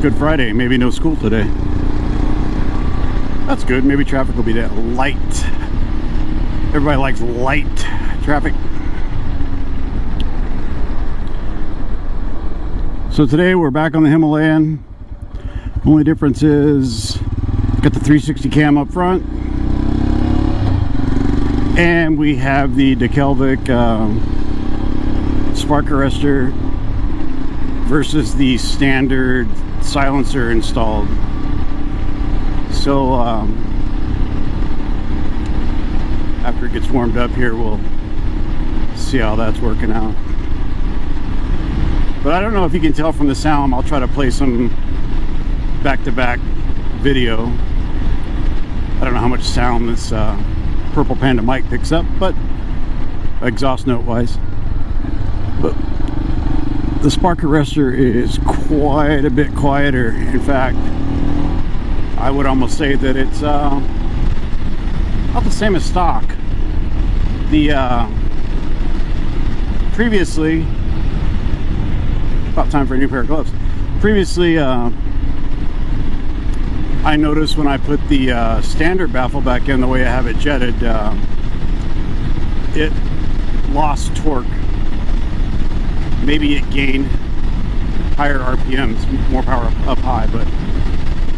Good Friday, maybe no school today. That's good. Maybe traffic will be that light. Everybody likes light traffic. So today we're back on the Himalayan. Only difference is got the 360 cam up front, and we have the DeKelvik spark arrestor versus the standard silencer installed. So after it gets warmed up here, we'll see how that's working out. But I don't know if you can tell from the sound. I'll try to play some back-to-back video. I don't know how much sound this Purple Panda mic picks up, but exhaust note wise. But the spark arrestor is quite a bit quieter. In fact, I would almost say that it's not the same as stock. The previously, about time for a new pair of gloves. Previously, I noticed when I put the standard baffle back in the way I have it jetted, it lost torque. Maybe it gained higher RPMs, more power up high, but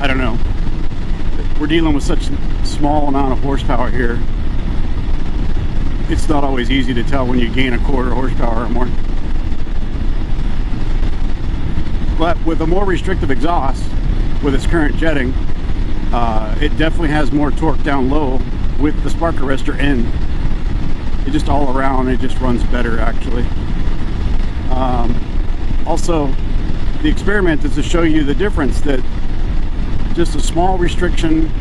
I don't know. We're dealing with such a small amount of horsepower here. It's not always easy to tell when you gain a quarter horsepower or more. But with a more restrictive exhaust, with its current jetting, it definitely has more torque down low with the spark arrestor in. It just all around, it just runs better actually. Also, the experiment is to show you the difference that just a small restriction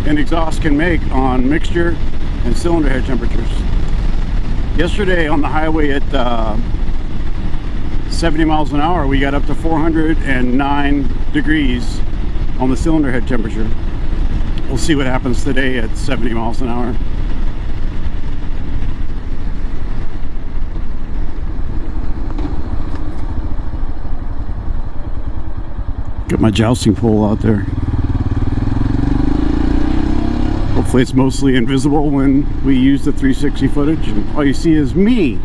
in exhaust can make on mixture and cylinder head temperatures. Yesterday on the highway at 70 miles an hour, we got up to 409 degrees on the cylinder head temperature. We'll see what happens today at 70 miles an hour. Got my jousting pole out there. Hopefully it's mostly invisible when we use the 360 footage and all you see is me.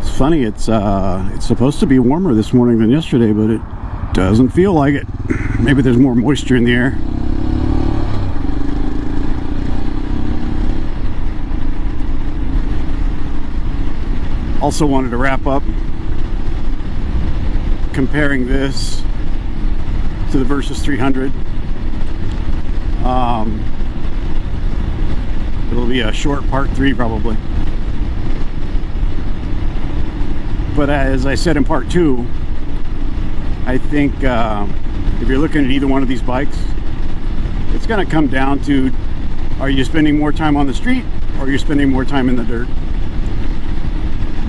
It's funny, it's supposed to be warmer this morning than yesterday, but it doesn't feel like it. Maybe there's more moisture in the air. Also wanted to wrap up comparing this to the Versus 300. It'll be a short part 3 probably. But as I said in part 2, I think if you're looking at either one of these bikes, it's going to come down to, are you spending more time on the street or are you spending more time in the dirt?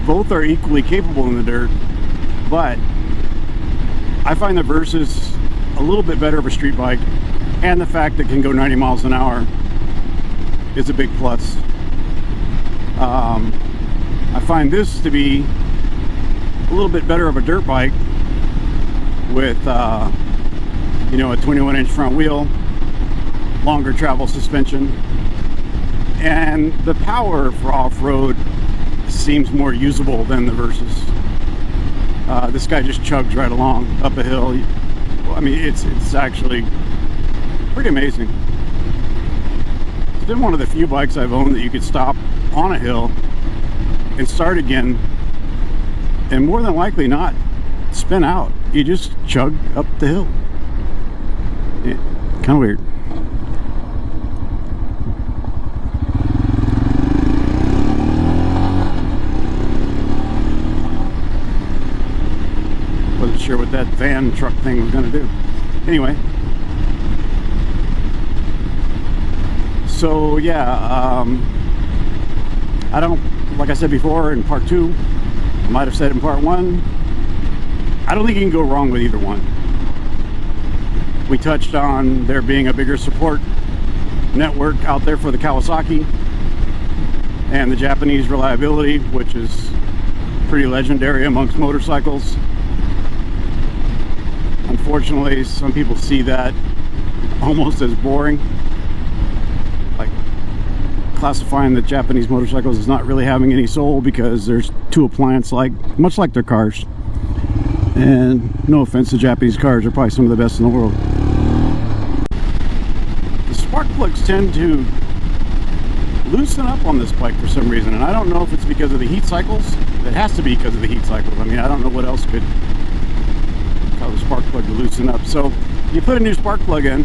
Both are equally capable in the dirt, but I find the Versus a little bit better of a street bike, and the fact that it can go 90 miles an hour is a big plus. I find this to be a little bit better of a dirt bike with you know, a 21-inch front wheel, longer travel suspension, and the power for off-road seems more usable than the Versus. This guy just chugs right along up a hill. I mean, it's actually pretty amazing. It's been one of the few bikes I've owned that you could stop on a hill and start again and more than likely not spin out. You just chug up the hill. Yeah, kind of weird. Wasn't sure what that van truck thing was going to do. Anyway, so yeah, I don't, like I said before in part 2, I might have said in part 1, I don't think you can go wrong with either one. We touched on there being a bigger support network out there for the Kawasaki, and the Japanese reliability, which is pretty legendary amongst motorcycles. Unfortunately, some people see that almost as boring, like classifying the Japanese motorcycles as not really having any soul because there's too appliance-like, much like their cars. And no offense to Japanese cars, they're probably some of the best in the world. The spark plugs tend to loosen up on this bike for some reason, and I don't know if it's because of the heat cycles. It has to be because of the heat cycles. I mean, I don't know what else could cause the spark plug to loosen up. So you put a new spark plug in,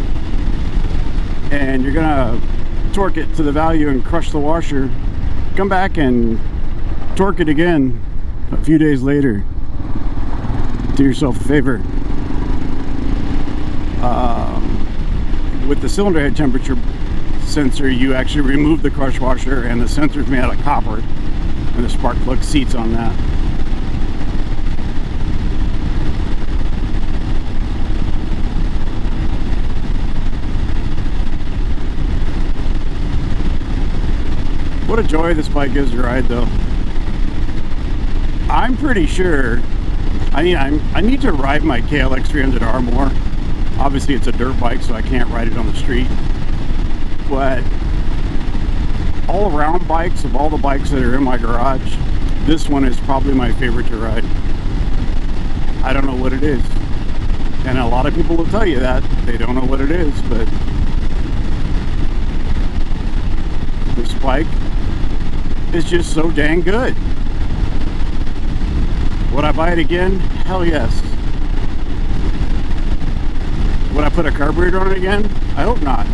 and you're gonna torque it to the value and crush the washer. Come back and torque it again a few days later. Do yourself a favor. With the cylinder head temperature sensor, you actually remove the crush washer, and the sensor is made out of copper, and the spark plug seats on that. What a joy this bike is to ride, though. I'm pretty sure I need to ride my KLX 300R more. Obviously it's a dirt bike, so I can't ride it on the street, but all around bikes, of all the bikes that are in my garage, this one is probably my favorite to ride. I don't know what it is, and a lot of people will tell you that they don't know what it is, but this bike is just so dang good. Would I buy it again? Hell yes. Would I put a carburetor on it again? I hope not,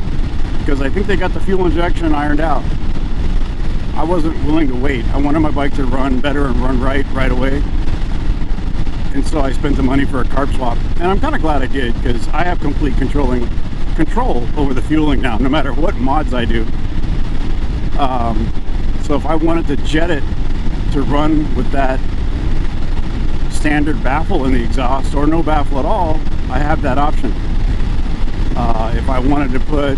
because I think they got the fuel injection ironed out. I wasn't willing to wait. I wanted my bike to run better and run right away, and so I spent the money for a carb swap, and I'm kind of glad I did, because I have complete control over the fueling now, no matter what mods I do. So if I wanted to jet it to run with that standard baffle in the exhaust, or no baffle at all, I have that option. If I wanted to put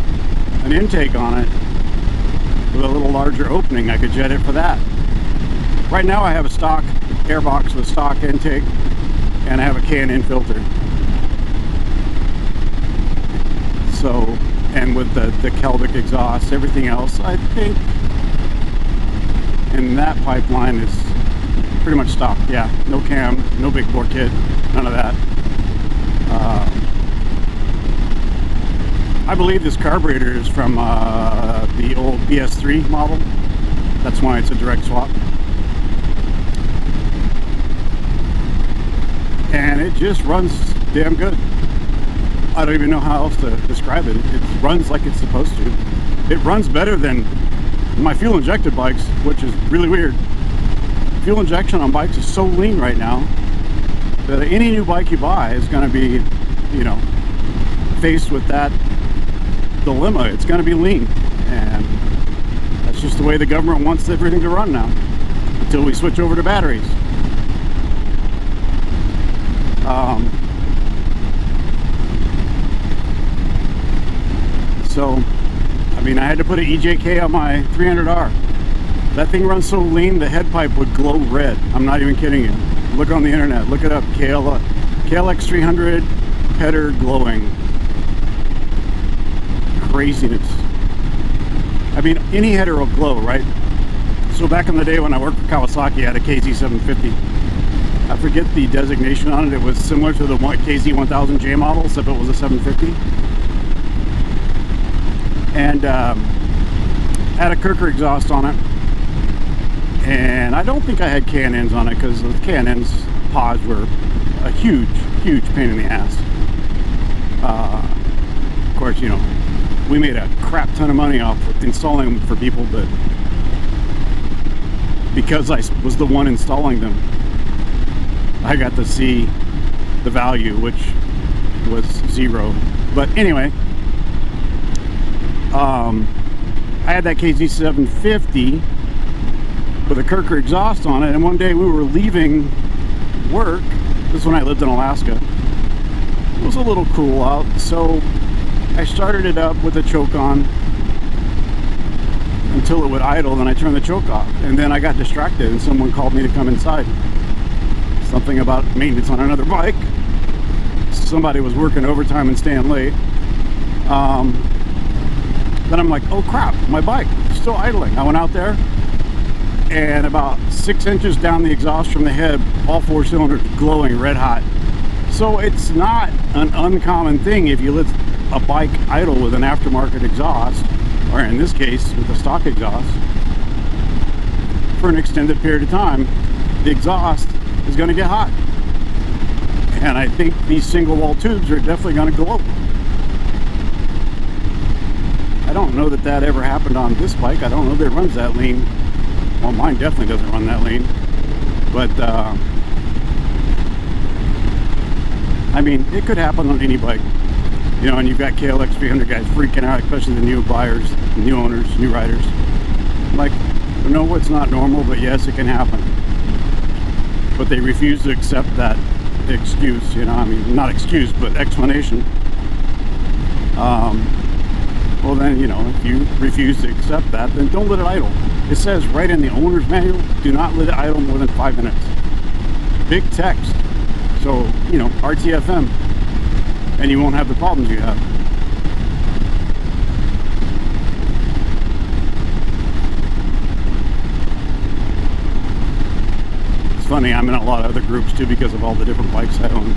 an intake on it with a little larger opening, I could jet it for that. Right now I have a stock airbox with stock intake, and I have a K&N filter. So, and with the Kelvic exhaust, everything else, I think, and that pipeline is pretty much stock. Yeah, no cam, no big bore kit, none of that. I believe this carburetor is from the old BS3 model. That's why it's a direct swap. And it just runs damn good. I don't even know how else to describe it. It runs like it's supposed to. It runs better than my fuel injected bikes, which is really weird. Fuel injection on bikes is so lean right now that any new bike you buy is going to be, you know, faced with that dilemma. It's going to be lean, and that's just the way the government wants everything to run now, until we switch over to batteries. So, I mean, I had to put an EJK on my 300R. That thing runs so lean, the head pipe would glow red. I'm not even kidding you. Look on the internet, look it up. KLX 300 header glowing. Craziness. I mean, any header will glow, right? So back in the day when I worked for Kawasaki, I had a KZ750. I forget the designation on it. It was similar to the KZ1000J model, except it was a 750. And had a Kirker exhaust on it. And I don't think I had K&Ns on it, because the K&Ns pods were a huge pain in the ass. Of course, you know, we made a crap ton of money off installing them for people, but because I was the one installing them, I got to see the value, which was zero. But anyway, I had that KZ750 with a Kirker exhaust on it, and one day we were leaving work. This is when I lived in Alaska. It was a little cool out, so I started it up with a choke on, until it would idle, then I turned the choke off. And then I got distracted and someone called me to come inside. Something about maintenance on another bike. Somebody was working overtime and staying late. Then I'm like, oh crap, my bike still idling. I went out there, and about 6 inches down the exhaust from the head, all 4 cylinders glowing red hot. So it's not an uncommon thing if you let a bike idle with an aftermarket exhaust, or in this case with a stock exhaust, for an extended period of time. The exhaust is going to get hot, and I think these single wall tubes are definitely going to glow. I don't know that that ever happened on this bike. I don't know that it runs that lean. Well, mine definitely doesn't run that lean, but I mean, it could happen on any bike, you know. And you've got KLX 300 guys freaking out, especially the new buyers, new owners, new riders. Like, no, it's not normal, but yes, it can happen. But they refuse to accept that excuse, you know. I mean, not excuse, but explanation. Well then, you know, if you refuse to accept that, then don't let it idle. It says right in the owner's manual, do not let it idle more than 5 minutes. Big text. So, you know, RTFM, and you won't have the problems you have. It's funny, I'm in a lot of other groups too because of all the different bikes I own.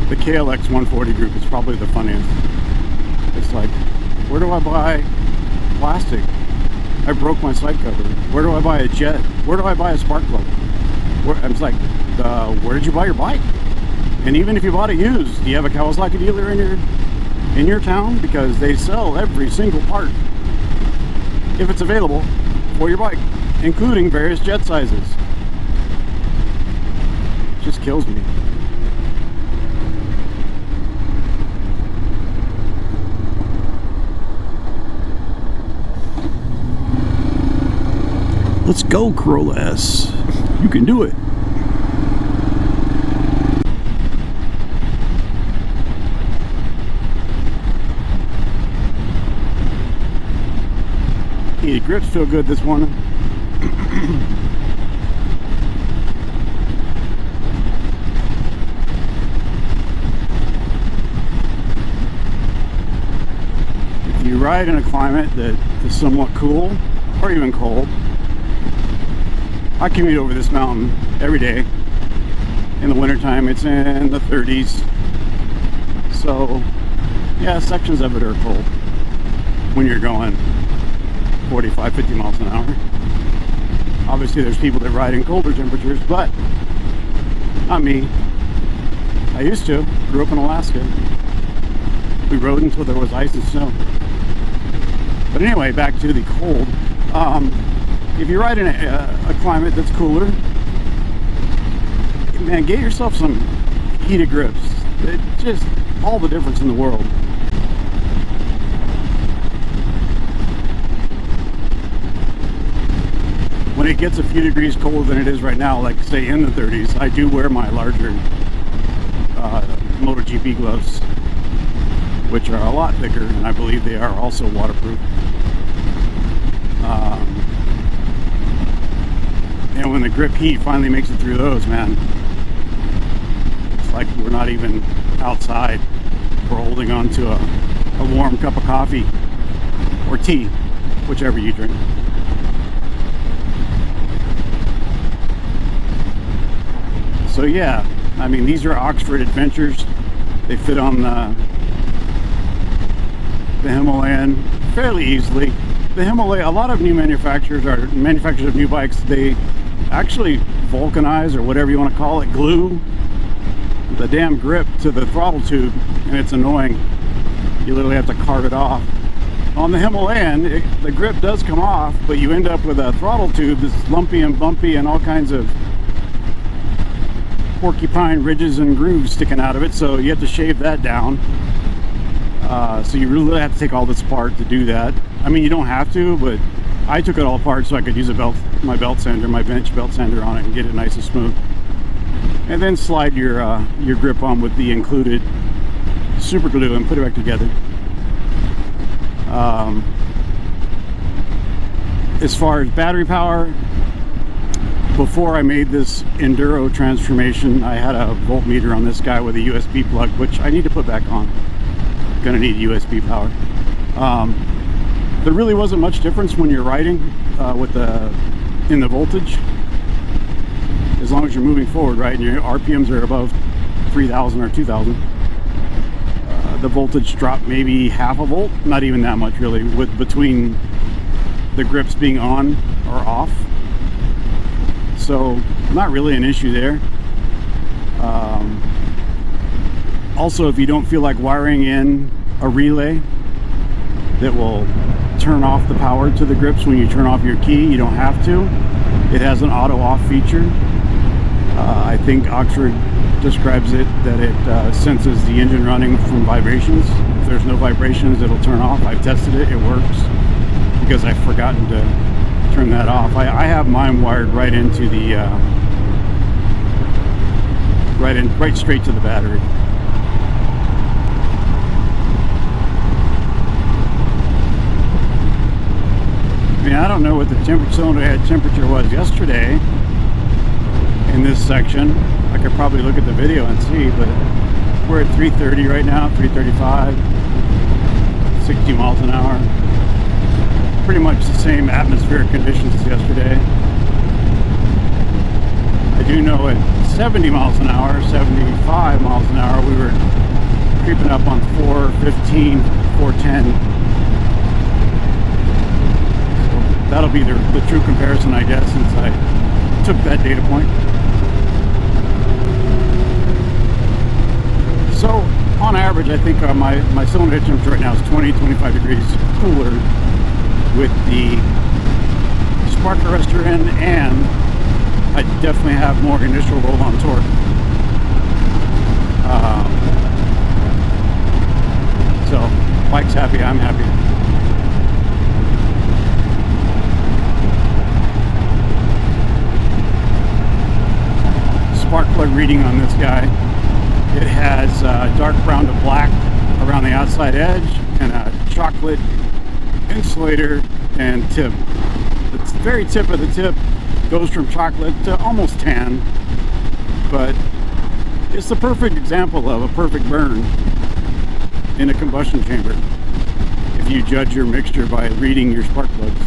The KLX 140 group is probably the funniest. It's like, where do I buy plastic? I broke my side cover. Where do I buy a jet? Where do I buy a spark plug? I was like, where did you buy your bike? And even if you bought it used, do you have a Kawasaki dealer in your town? Because they sell every single part, if it's available, for your bike, including various jet sizes. It just kills me. Let's go, Corolla S. You can do it. The grips feel good this morning. If you ride in a climate that is somewhat cool or even cold, I commute over this mountain every day. In the wintertime, it's in the 30s. So, yeah, sections of it are cold when you're going 45, 50 miles an hour. Obviously, there's people that ride in colder temperatures, but not me. I used to. Grew up in Alaska. We rode until there was ice and snow. But anyway, back to the cold. If you ride in a climate that's cooler, man, get yourself some heated grips. It's just all the difference in the world. When it gets a few degrees colder than it is right now, like say in the 30s, I do wear my larger MotoGP gloves, which are a lot thicker, and I believe they are also waterproof. And when the grip heat finally makes it through those, man, it's like we're not even outside. We're holding on to a warm cup of coffee or tea, whichever you drink. So yeah, I mean, these are Oxford Adventures. They fit on the Himalayan fairly easily. The Himalaya, a lot of new manufacturers of new bikes, they actually vulcanize, or whatever you want to call it, glue the damn grip to the throttle tube, and it's annoying. You literally have to carve it off. On the Himalayan, the grip does come off, but you end up with a throttle tube that's lumpy and bumpy and all kinds of porcupine ridges and grooves sticking out of it, so you have to shave that down. So you really have to take all this apart to do that. I mean, you don't have to, but I took it all apart so I could use my belt sander, my bench belt sander on it, and get it nice and smooth. And then slide your grip on with the included super glue and put it back together. as far as battery power, before I made this Enduro transformation, I had a voltmeter on this guy with a USB plug, which I need to put back on. Gonna need USB power. There really wasn't much difference when you're riding in the voltage, as long as you're moving forward, right, and your RPMs are above 3,000 or 2,000. The voltage dropped maybe half a volt, not even that much really, between the grips being on or off. So not really an issue there. Also, if you don't feel like wiring in a relay that will turn off the power to the grips when you turn off your key, you don't have to. It has an auto off feature. I think Oxford describes it that it senses the engine running from vibrations. If there's no vibrations, it'll turn off. I've tested it, it works, because I've forgotten to turn that off. I have mine wired right into the right straight to the battery. I mean, I don't know what the cylinder head temperature was yesterday in this section. I could probably look at the video and see, but we're at 330 right now, 335, 60 miles an hour. Pretty much the same atmospheric conditions as yesterday. I do know at 70 miles an hour, 75 miles an hour, we were creeping up on 415, 410. That'll be the true comparison, I guess, since I took that data point. So, on average, I think my cylinder head temperature right now is 20-25 degrees cooler with the spark arrestor in, and I definitely have more initial roll-on torque. So, bike's happy, I'm happy. Spark plug reading on this guy. It has dark brown to black around the outside edge and a chocolate insulator and tip. The very tip of the tip goes from chocolate to almost tan, but it's the perfect example of a perfect burn in a combustion chamber if you judge your mixture by reading your spark plugs.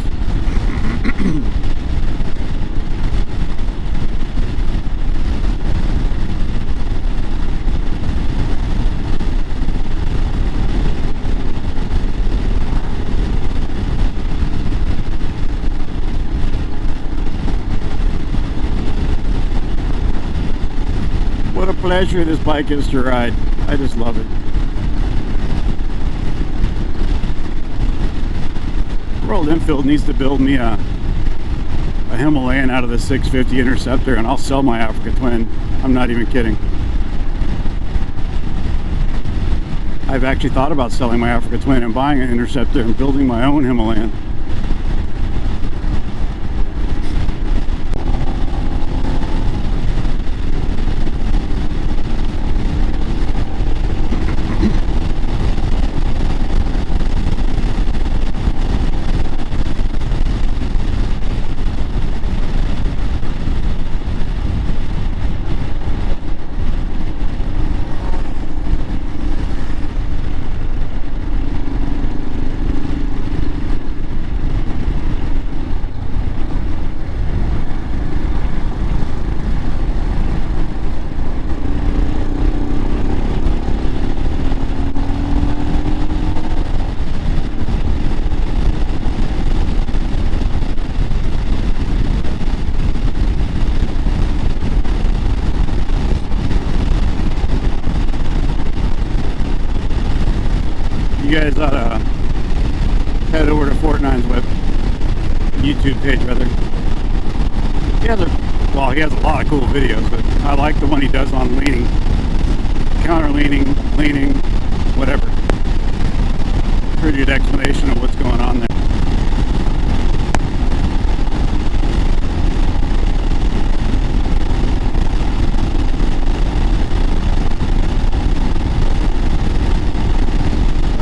What a pleasure this bike is to ride. I just love it. Royal Enfield needs to build me a Himalayan out of the 650 Interceptor, and I'll sell my Africa Twin. I'm not even kidding. I've actually thought about selling my Africa Twin and buying an Interceptor and building my own Himalayan. You guys ought to head over to Fortnine's YouTube page, rather. He has a lot of cool videos, but I like the one he does on leaning, counter leaning, whatever. Pretty good explanation of what's going on there.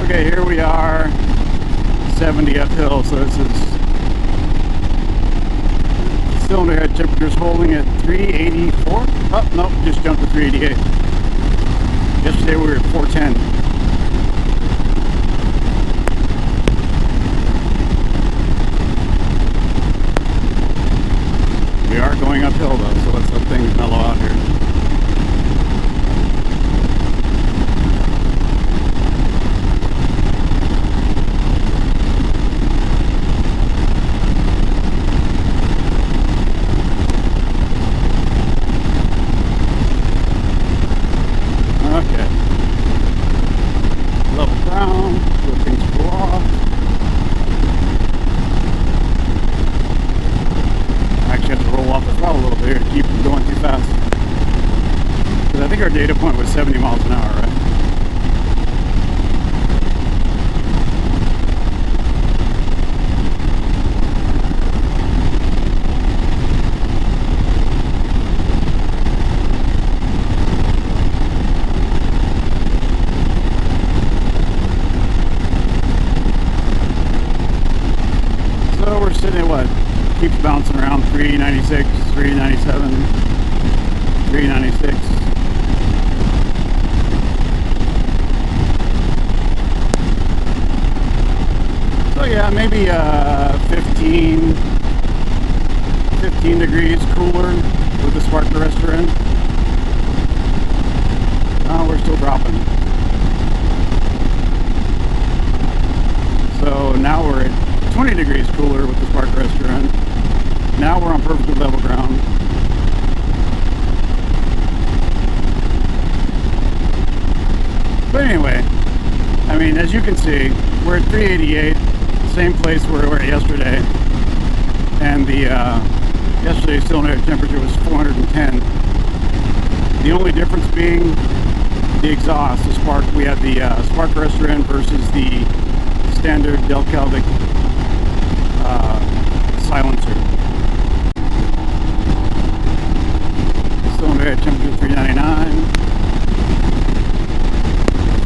Okay, here we are, 70 uphill, so this is Cylinder head temperature's holding at 384. Oh, nope, just jumped to 388. Yesterday we were at 410. We are going uphill though, so let's let things mellow out here. Okay. Level ground, let things cool off. I actually have to roll off the throttle a little bit here to keep from going too fast. Because I think our data point was 70 miles an hour, right? So we're sitting at what? Keeps bouncing around 396, 397, 396. So yeah, maybe 15 degrees cooler with the spark arrestor in. Oh, we're still dropping. So now we're at 20 degrees cooler with the spark arrestor in. Now we're on perfectly level ground. But anyway, I mean, as you can see, we're at 388, same place where we were yesterday. And the yesterday's cylinder temperature was 410. The only difference being the exhaust, the spark. We had the spark arrestor in versus the standard Del Calvic silencer. Cylinder head temperature 399,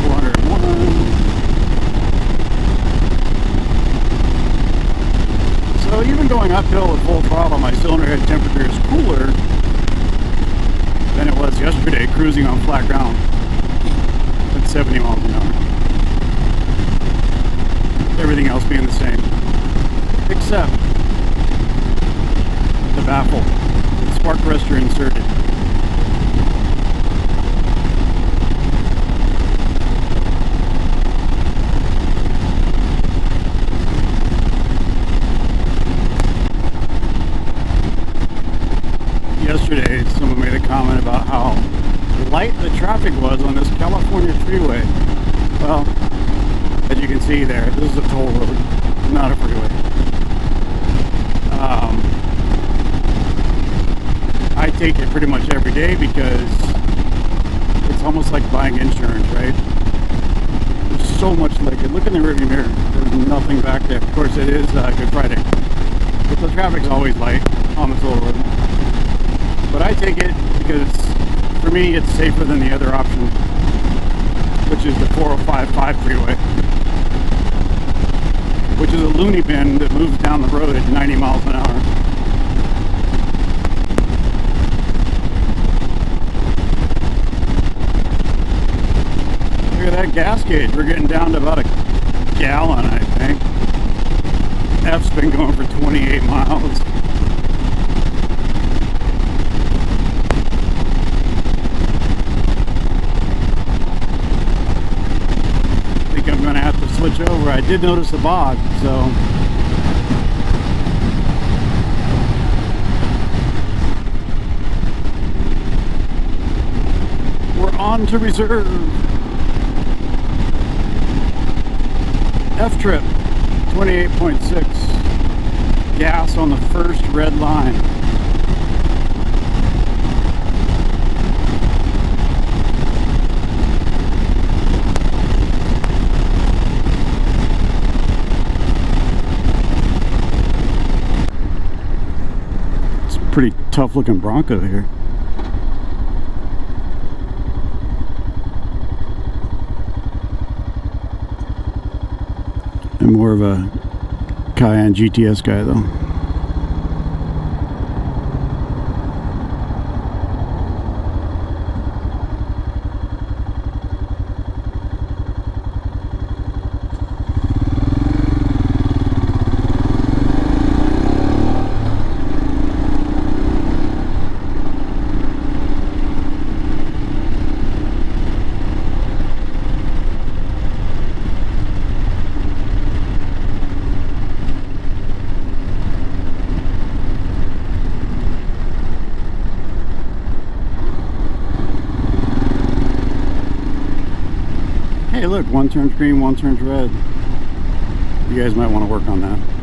401. So even going uphill at full throttle, my cylinder head temperature is cooler than it was yesterday cruising on flat ground at 70 miles an hour. Everything else being the same, except the baffle, the spark arrestor inserted. Yesterday, someone made a comment about how light the traffic was on this California freeway. Well, as you can see there, this is a toll road, not a freeway. I take it pretty much every day because it's almost like buying insurance, right? There's so much like it. Look in the rearview mirror. There's nothing back there. Of course, it is Good Friday, but the traffic's always light on the toll road. But I take it because, for me, it's safer than the other option, which is the 405 freeway, which is a loony bin that moves down the road at 90 miles an hour. Look at that gas gauge. We're getting down to about a gallon, I think. F's been going for 28 miles. I'm going to have to switch over. I did notice the bog, so we're on to reserve. F-trip 28.6, gas on the first red line. Pretty tough looking Bronco here. I'm more of a Cayenne GTS guy though. Hey look, one turns green, one turns red. You guys might want to work on that.